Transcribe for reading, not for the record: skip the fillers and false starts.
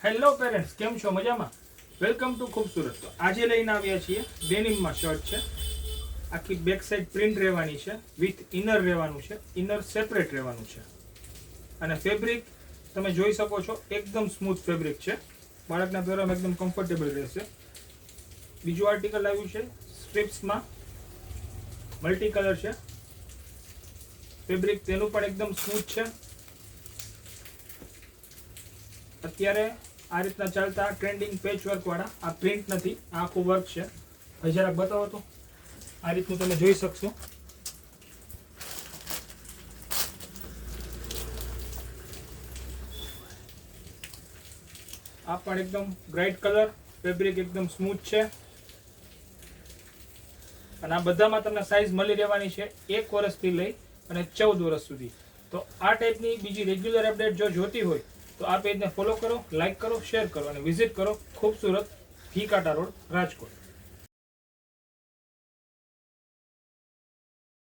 Hello parents, કેમ છો? મજામાં? વેલકમ ટુ ખૂબસૂરત. તો આજે લઈને આવ્યા છીએ ડેનિમમાં શર્ટ છે. આખી બેક સાઈડ પ્રિન્ટ રહેવાની છે, વિથ ઇનર રહેવાનું છે, ઇનર સેપરેટ રહેવાનું છે. અને ફેબ્રિક તમે જોઈ શકો છો, એકદમ સ્મૂથ ફેબ્રિક છે. બાળકના પહેરવામાં એકદમ કમ્ફર્ટેબલ રહેશે. બીજું આર્ટિકલ આવ્યું છે સ્ટ્રીપ્સમાં, મલ્ટી કલર છે. ફેબ્રિક તેનું પણ એકદમ સ્મૂથ છે. અત્યારે આ રીતના ચાલતા ટ્રેન્ડિંગ પેચ વર્ક વાળા, આ પ્રિન્ટ નથી, આ આખું વર્ક છે. હવે જરાક બતાવો તો. આ રીતનું તમે જોઈ શકશો. આ પણ એકદમ બ્રાઇટ કલર, ફેબ્રિક એકદમ સ્મૂથ છે. અને આ બધામાં તમને સાઇઝ મળી રહેવાની છે 1 વર્ષથી લઈ અને 14 વર્ષ સુધી. તો આ ટાઈપની બીજી રેગ્યુલર અપડેટ જો જોતી હોય તો આ પેજને ફોલો કરો, લાઇક કરો, શેર કરો અને વિઝિટ કરો ખૂબસૂરત ઘી કાંટા રોડ, રાજકોટ.